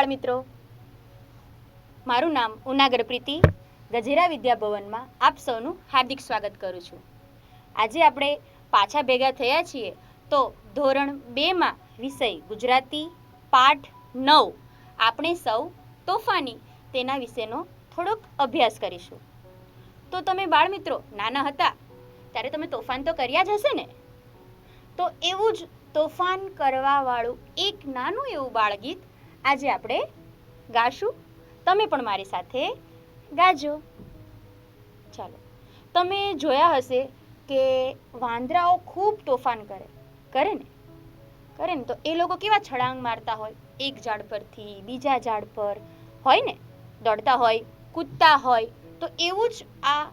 બાળમિત્રો, મારું નામ ઉનાગર પ્રીતિ ગજેરા વિદ્યાભવનમાં આપ સૌનું હાર્દિક સ્વાગત કરું છું. આજે આપણે પાછા ભેગા થયા છીએ તો ધોરણ 2માં વિષય ગુજરાતી પાઠ 9 આપણે સૌ તોફાની તેના વિશેનો થોડોક અભ્યાસ કરીશું. તો તમે બાળમિત્રો નાના હતા ત્યારે તમે તોફાન તો કર્યા જ હશે ને? તો એવું જ તોફાન કરવાવાળું એક નાનું એવું બાળગીત આજે આપણે ગાશું. તમે પણ મારી સાથે ગાજો. ચાલો. તમે જોયા હશે કે વાંદરાઓ ખૂબ તોફાન કરે ને તો એ લોકો કેવા છલાંગ મારતા હોય, એક ઝાડ પરથી બીજા ઝાડ પર હોય ને, દોડતા હોય, કૂદતા હોય. તો એવું જ આ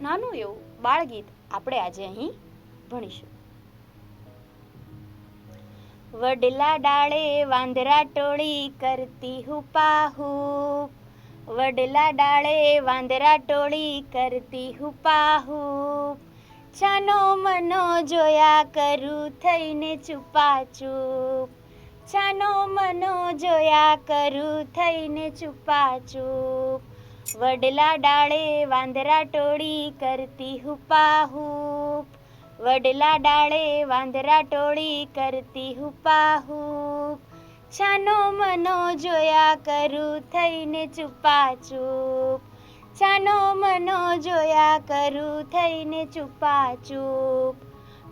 નાનું એવું બાળગીત આપણે આજે અહીં ભણીશું. વડલા ડાળે વાંદરા ટોળી કરતી હુપાહૂપ, વડલા ડાળે વાંદરા ટોળી કરતી હુપાહૂપ, છાનો મનો જોયા કરું થઈને છુપાચૂપ, છાનો મનો જોયા કરું થઈને છુપાચૂપ, વડલા ડાળે વાંદરા ટોળી કરતી હુપાહૂપ, વડલા ડાળે વાંદરા ટોળી કરતી હુપાહૂપ, છાનો મનો જોયા કરું થઈને છુપાચૂપ, છાનો મનો જોયા કરું થઈને છુપાચૂપ.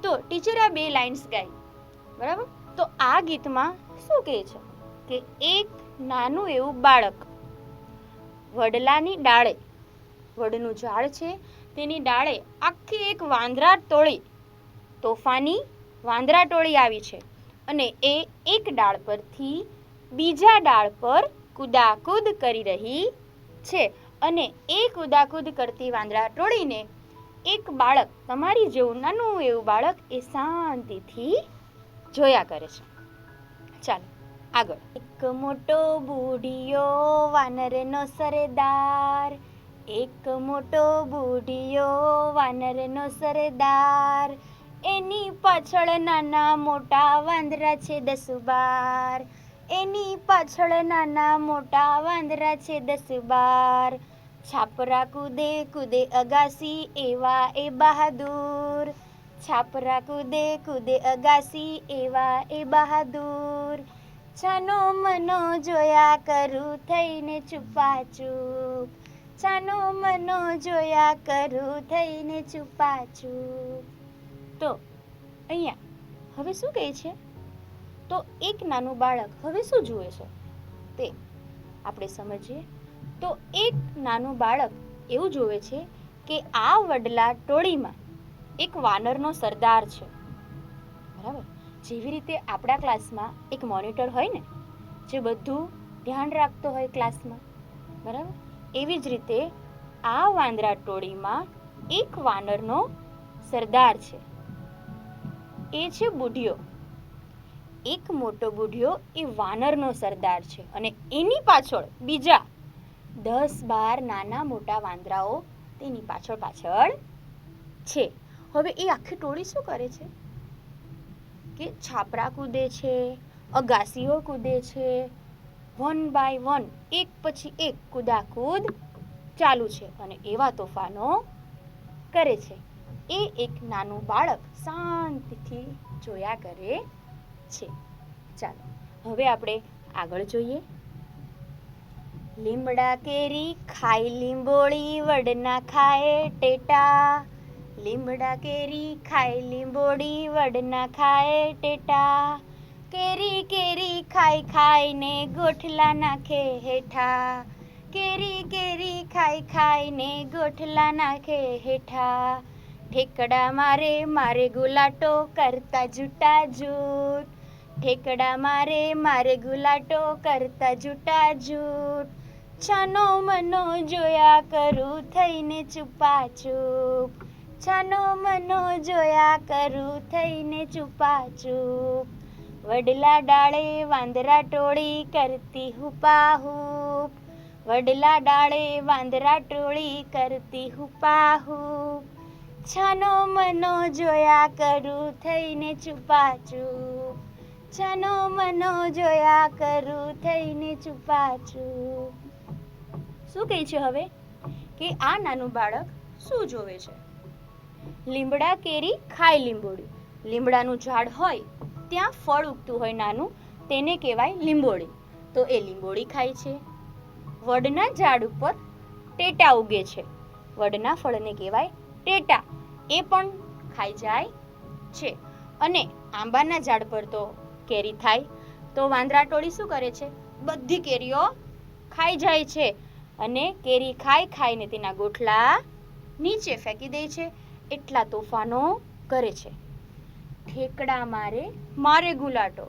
તો ટીચરે આ 2 લાઇન્સ ગાઈ, બરાબર? તો આ ગીતમાં શું કહે છે કે એક નાનું એવું બાળક વડલાની ડાળે, વડનું ઝાડ છે તેની ડાળે આખી એક વાંદરા ટોળી, તોફાની વાંદરા ટોળી આવી છે અને એ એક ડાળ પરથી બીજા ડાળ પર કૂદાકૂદ કરી રહી છે. અને એ કૂદાકૂદ કરતી વાંદરા ટોળીને એક બાળક, તમારી જેવું નાનું એવું બાળક, એ શાંતિથી જોયા કરે છે. ચાલો આગળ. એક મોટો બુઢિયો વાનરનો સરદાર, એક મોટો બુઢિયો વાનરનો સરદાર, એની પાછળ નાના મોટા વાંદરા છે 10-12, એની પાછળ નાના મોટા વાંદરા છે 10-12, છાપરા કૂદે કૂદે અગાસી એવા એ બહાદુર, છાપરા કૂદે કૂદે અગાસી એવા એ બહાદુર, છાનો મનો જોયા કરું થઈને છુપાચૂપ, છાનો મનો જોયા કરું થઈને છુપાચૂપ. તો અહીંયા હવે શું કહે છે? તો એક નાનું બાળક હવે શું જુએ છે તે આપણે સમજીએ. તો એક નાનું બાળક એવું જોવે છે કે આ વડલા ટોળીમાં એક વાનરનો સરદાર છે, બરાબર? જેવી રીતે આપણા ક્લાસમાં એક મોનિટર હોય ને, જે બધું ધ્યાન રાખતો હોય ક્લાસમાં, બરાબર? એવી જ રીતે આ વાંદરા ટોળીમાં એક વાનરનો સરદાર છે. એ છે બુઢિયો. એક મોટો બુઢિયો એ વાનરનો સરદાર છે અને એની પાછળ બીજા 10-12 નાના મોટા વાંદરાઓ તેની પાછળ છે. હવે એ આખી ટોળી શું કરે છે કે છાપરા કૂદે છે, અગાસીઓ કૂદે છે, 1 by 1, એક પછી એક કૂદાકૂદ ચાલુ છે અને એવા તોફાનો કરે છે. એ એક નાનું બાળક શાંતિથી જોયા કરે છે. ચાલો હવે આપણે આગળ જોઈએ. લીમડા કેરી ખાય લીંબોળી, વડના ખાય ટેટા, લીમડા કેરી ખાય લીંબોળી, વડના ખાય ટેટા, કેરી કેરી ખાઈ ખાઈને ગોઠલા નાખે હેઠા, કેરી કેરી ખાઈ ખાઈને ગોઠલા નાખે હેઠા, ઠેકડા મારે મારે ગુલાટો કરતા જૂટા જૂટ, ઠેકડા મારે મારે ગુલાટો કરતા જૂટા જૂટ, છાનો મનો જોયા કરું થઈને છુપાચૂપ, છાનો મનો જોયા કરું થઈને છુપાચૂપ, વડલા ડાળે વાંદરા ટોળી કરતી હુપાહૂપ, વડલા ડાળે વાંદરા ટોળી કરતી હુપાહૂપ, છાનો મનો જોયા કરું થઈને છુપાચૂપ, જાનો મનો જોયા કરું થઈને છુપાછું. શું કહે છે હવે કે આ નાનું બાળક શું જોવે છે? લીમડા કેરી ખાય લીંબોડી. લીમડાનું ઝાડ હોય ત્યાં ફળ ઉગતું હોય નાનું, તેને કહેવાય લીંબોડી. તો એ લીંબોડી ખાય છે. વડના ઝાડ ઉપર ટેટા ઉગે છે. વડના ફળને કહેવાય ટેટા, એ પણ ખાઈ જાય છે. અને આંબાના ઝાડ પર તો કેરી થાય, તો વાંદરા ટોળી શું કરે છે? બધી કેરીઓ ખાઈ જાય છે અને કેરી ખાઈને તેના ગોઠલા નીચે ફેંકી દે છે. એટલા તોફાનો કરે છે. ઠેકડા મારે મારે ગુલાટો,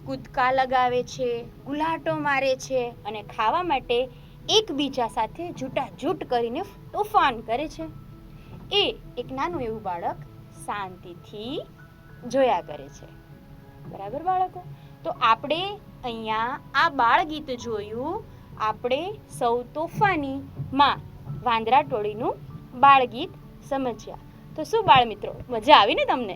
કૂદકા લગાવે છે, ગુલાટો મારે છે અને ખાવા માટે એકબીજા સાથે જૂટાજૂટ કરીને તોફાન કરે છે. એ એક નાનું એવું બાળક શાંતિથી જોયા કરે છે. બરાબર બાળકો? તો આપણે અહીંયા આ બાળ ગીત જોયું. આપણે સૌ તોફાની માં વાંદરા ટોળીનું બાળ ગીત સમજ્યા. તો શું બાળ મિત્રો, મજા આવી ને તમને?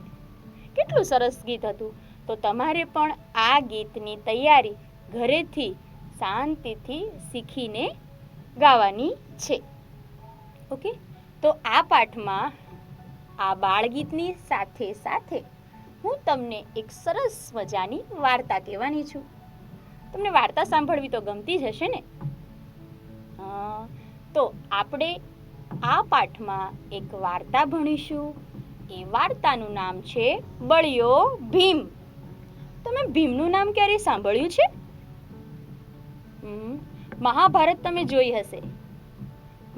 કેટલું સરસ ગીત હતું. તો તમારે પણ આ ગીતની તૈયારી ઘરેથી શાંતિથી શીખીને ગાવાની છે. ઓકે? તો આ પાઠમાં આ બાળગીતની સાથે સાથે હું તમને એક સરસ મજાની વાર્તા કહેવાની છું. તમને વાર્તા સાંભળવી તો ગમતી જ હશે ને? તો આપણે આ પાઠમાં એક વાર્તા ભણીશું. એ વાર્તાનું નામ છે બળ્યો ભીમ. તમે ભીમનું નામ ક્યારેય સાંભળ્યું છે? મહાભારત તમે જોઈ હશે.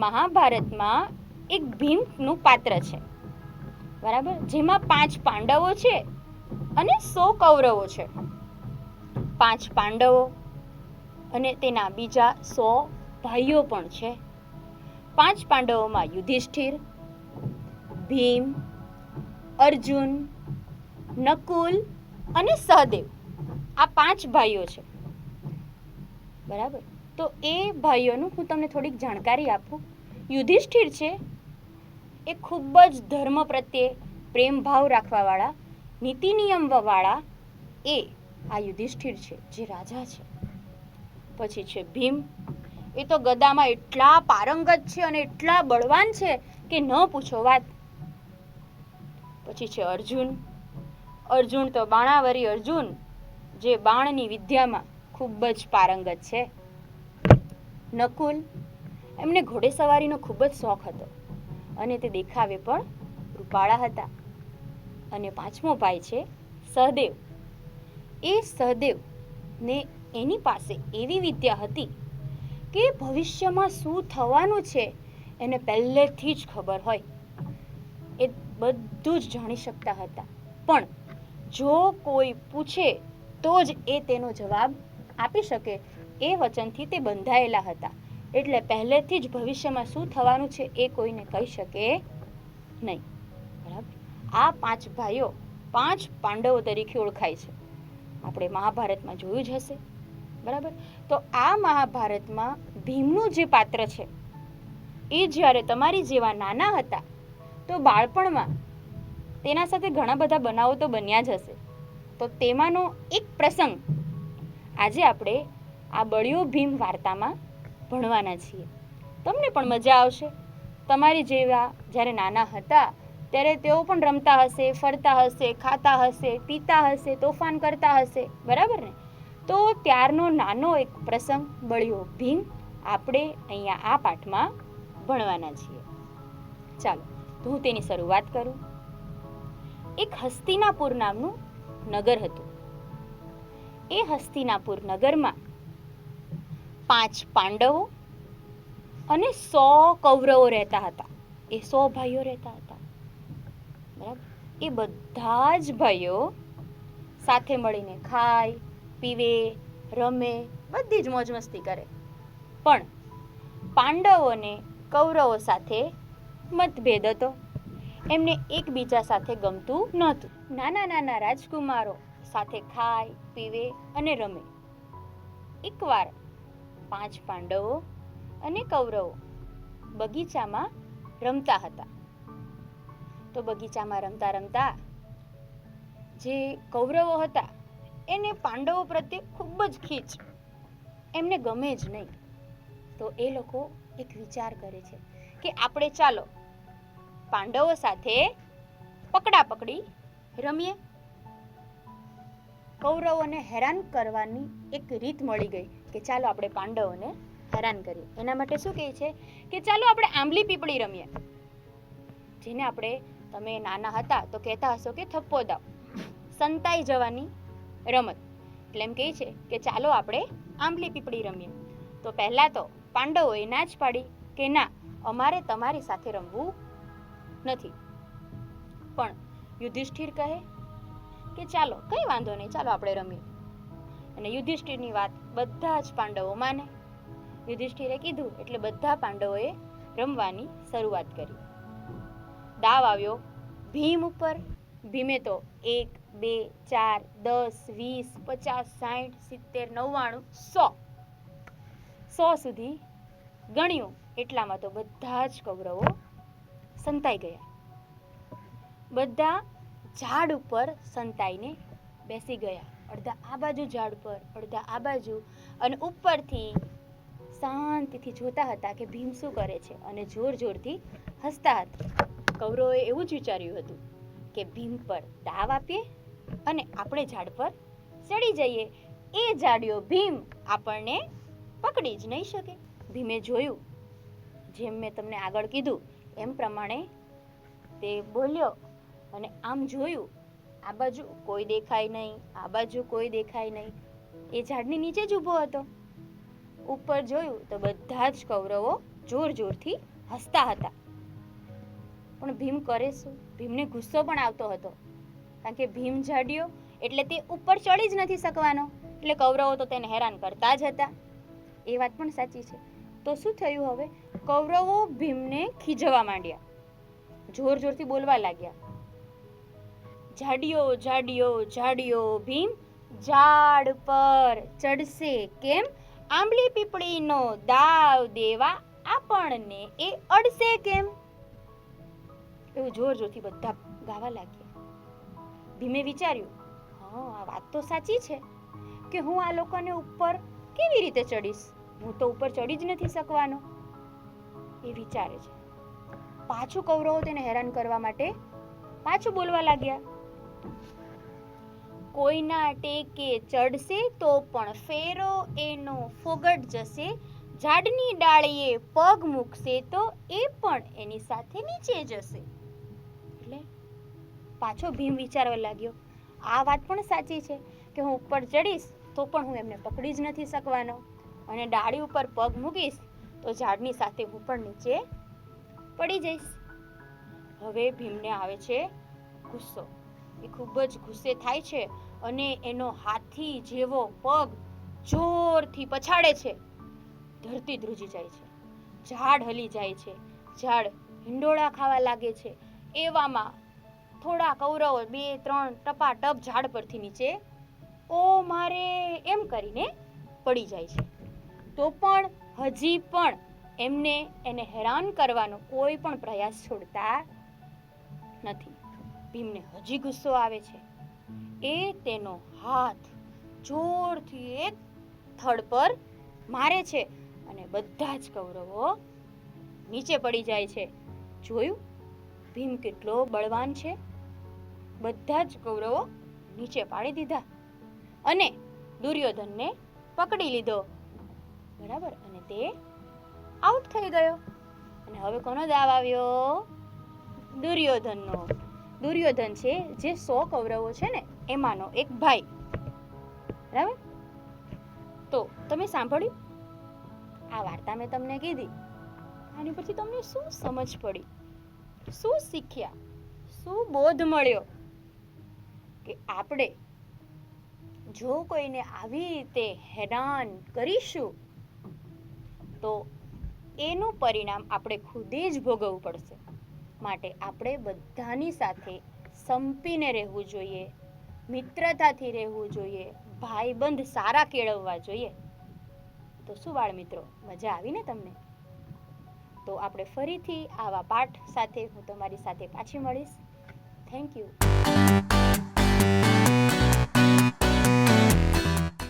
મહાભારતમાં એક ભીમનું પાત્ર છે, બરાબર? જેમાં 5 પાંડવો છે અને 100 કૌરવો છે. 5 પાંડવો અને તેના બીજા 100 ભાઈઓ પણ છે. 5 પાંડવોમાં યુધિષ્ઠિર, ભીમ, અર્જુન, નકુલ અને સહદેવ, આ 5 ભાઈઓ છે. બરાબર? તો એ ભાઈઓનું હું તમને થોડીક જાણકારી આપું. યુધિષ્ઠિર છે એ ખૂબ જ ધર્મ પ્રત્યે પ્રેમ ભાવ રાખવાવાળા, નીતિ નિયમવાળા એ આ યુધિષ્ઠિર છે, જે રાજા છે. પછી છે ભીમ. એ તો ગદામાં એટલા પારંગત છે અને એટલા બળવાન છે કે ન પૂછો વાત. પછી છે અર્જુન. અર્જુન તો બાણાવરી અર્જુન, જે બાણની વિદ્યામાં ખૂબ જ પારંગત છે. નકુલ, એમને ઘોડેસવારીનો ખૂબ જ શોખ હતો અને તે દેખાવે પણ રૂપાળા હતા. અને 5મો ભાઈ છે સહદેવ. એ સહદેવને એની પાસે એવી વિદ્યા હતી કે ભવિષ્યમાં શું થવાનું છે એને પહેલેથી જ ખબર હોય. એ બધું જ જાણી શકતા હતા. પણ જો કોઈ પૂછે તો જ એ તેનો જવાબ આપી શકે એ વચનથી તે બંધાયેલા હતા. એટલે પહેલેથી જ ભવિષ્યમાં શું થવાનું છે એ કોઈને કહી શકે નહીં. બરાબર? આ 5 ભાઈઓ 5 પાંડવો તરીકે ઓળખાય છે. આપણે મહાભારતમાં જોયું જ હશે. બરાબર? તો આ મહાભારતમાં ભીમનું જે પાત્ર છે એ જ્યારે તમારી જેવા નાના હતા તો બાળપણમાં તેના સાથે ઘણા બધા બનાવો તો બન્યા જ હશે. તો તેમાંનો એક પ્રસંગ આજે આપણે આ બળ્યો ભીમ વાર્તામાં ભણવાના છીએ. તમને પણ મજા આવશે. તમારી જેવા જ્યારે નાના હતા ત્યારે તેઓ પણ રમતા હશે, ફરતા હશે, ખાતા હશે, પીતા હશે, તોફાન કરતા હશે. બરાબર ને? તો ત્યારનો નાનો એક પ્રસંગ બળ્યો ભીમ આપણે અહીંયા આ પાઠમાં ભણવાના છીએ. ચાલો તો હું તેની શરૂઆત કરું. એક હસ્તિનાપુર નામનું નગર હતું. એ હસ્તિનાપુર નગરમાં 5 પાંડવો અને 100 કૌરવો રહેતા હતા. એ 100 ભાઈઓ રહેતા હતા. બરાબર? એ બધા જ ભાઈઓ સાથે મળીને ખાય, પીવે, રમે, બધી જ મોજ મસ્તી કરે. પણ પાંડવોને કૌરવો સાથે મતભેદ હતો. એમને એકબીજા સાથે ગમતું નહોતું. નાના નાના રાજકુમારો સાથે ખાય, પીવે અને રમે. એકવાર 5 પાંડવો અને કૌરવો બગીચામાં રમતા હતા. તો બગીચામાં રમતા રમતા જે કૌરવો હતા એને પાંડવો પ્રત્યે ખૂબ જ ખીચ, એમને ગમે જ નહીં. તો એ લોકો એક વિચાર કરે છે કે આપણે ચાલો પાંડવો સાથે પકડાપકડી રમીએ. કૌરવોને હેરાન કરવાની એક રીત મળી ગઈ કે ચાલો આપણે પાંડવોને હેરાન કરીએ. એના માટે શું કહે છે કે ચાલો આપણે આંબલી પીપળી રમીએ, જેને આપણે, તમે નાના હતા તો કહેતા હશો કે થપ્પો દાવ, સંતાઈ જવાની રમત. એટલે એમ કહે છે કે ચાલો આપણે આંબલી પીપળી રમીએ. તો પહેલાં તો પાંડવોએ ના જ પાડી કે ના, અમારે તમારી સાથે રમવું નથી. પણ યુધિષ્ઠિર કહે કે ચાલો કંઈ વાંધો નહીં, ચાલો આપણે રમીએ. અને યુધિષ્ઠિરની વાત બધા જ પાંડવો માને. યુધિષ્ઠિરે કીધું એટલે બધા પાંડવોએ રમવાની શરૂઆત કરી. દાવ આવ્યો ભીમ ઉપર. ભીમે તો 1 2 4 10 20 50 60 70 99 100 સુધી ગણ્યું. એટલામાં તો બધા જ કૌરવો સંતાઈ ગયા. બધા ઝાડ ઉપર સંતાઈને બેસી ગયા. અડધા આ બાજુ ઝાડ પર, અડધા આ બાજુ, અને ઉપરથી શાંતિથી જોતા હતા કે ભીમ શું કરે છે, અને જોર જોરથી હસતા હતા. કૌરવોએ એવું જ વિચાર્યું હતું કે ભીમ પર દાવ આપીએ અને આપણે ઝાડ પર ચડી જઈએ. એ ઝાડિયો ભીમ આપણને પકડી જ નહીં શકે. ભીમે જોયું, જેમ મેં તમને આગળ કીધું એમ પ્રમાણે તે બોલ્યો અને આમ જોયું, આ બાજુ કોઈ દેખાય નહીં, આ બાજુ કોઈ દેખાય નહીં. એ ઝાડની નીચે જ ઊભો હતો. ઉપર જોયું તો બધા જ કૌરવો જોર જોરથી હસતા હતા. પણ ભીમ કરે શું? ભીમને ગુસ્સો પણ આવતો હતો, કારણ કે ભીમ ઝાડિયો એટલે તે ઉપર ચડી જ નથી શકવાનો. એટલે કૌરવો તો તેને હેરાન કરતા જ હતા. એ વાત પણ સાચી છે. તો શું થયું હવે? કૌરવો ભીમને ખીજવા માંડ્યા, જોર જોરથી બોલવા લાગ્યા, ઝાડિયો ઝાડિયો ઝાડિયો ભીમ ઝાડ પર ચડશે કેમ? આંબલી પીપળીનો દાવ દેવા આપણને એ અડશે કેમ? એવું જોર જોરથી બધા ગાવા લાગ્યા. ભીમે વિચાર્યું, હા, આ વાત તો સાચી છે કે હું આ લોકોને ઉપર કેવી રીતે ચડીશ? હું તો ઉપર ચડી જ નથી શકવાનો. એ વિચારે છે. પાછું કૌરવો તેને હેરાન કરવા માટે પાછું બોલવા લાગ્યા, કોઈના ટેકે ચડશે તો પણ ફેરો એનો ફોગટ જશે, ઝાડની ડાળીએ પગ મૂકશે તો એ પણ એની સાથે નીચે જશે. એટલે પાછો ભીમ વિચારવા લાગ્યો, આ વાત પણ સાચી છે કે હું ઉપર ચડીશ તો પણ હું એમને પકડી જ નથી શકવાનો, અને ડાળી ઉપર પગ મૂકીશ તો ઝાડની સાથે હું પણ નીચે પડી જઈશ. હવે ભીમને આવે છે ગુસ્સો. એ ખૂબ જ ગુસ્સે થાય છે અને એનો હાથી જેવો પગ જોરથી પછાડે છે. ધરતી ધ્રુજી જાય છે, ઝાડ હલી જાય છે, ઝાડ હિંડોળા ખાવા લાગે છે. એવામાં થોડા કૌરવો 2 3 ટપાટપ ઝાડ પરથી નીચે ઓ મારે એમ કરીને પડી જાય છે. તો પણ હજી પણ એમને એને હેરાન કરવાનો કોઈ પણ પ્રયાસ છોડતા નથી. ભીમને હજી ગુસ્સો આવે છે. એ તેનો હાથ જોરથી એક થડ પર મારે છે અને બધા જ કૌરવો નીચે પડી જાય છે. જોયું ભીમ કેટલો બળવાન છે? બધા જ કૌરવો નીચે પાડી દીધા અને દુર્યોધનને પકડી લીધો. બરાબર, અને તે આઉટ થઈ ગયો. અને હવે કોનો દાવ આવ્યો? દુર્યોધનનો. દુર્યોધન છે જે 100 કૌરવો છે ને એમાંનો એક ભાઈ. બરાબર, તો તમે સાંભળ્યું? આ વાર્તા મેં તમને કીધી. આની પરથી તમને શું સમજ પડી? શું શીખ્યા? શું બોધ મળ્યો? કે આપણે જો કોઈને આવી રીતે હેરાન કરીશું તો એનું પરિણામ આપણે ખુદે જ ભોગવવું પડશે. માટે આપણે બધાની સાથે સંપીને રહેવું જોઈએ, મિત્રતાથી રહેવું જોઈએ, ભાઈબંધ સારા કેળવવા જોઈએ. તો શું બાળ મિત્રો, મજા આવી ને તમને? તો આપણે ફરીથી આવા પાઠ સાથે હું તમારી સાથે પાછી મળીશ. Thank you.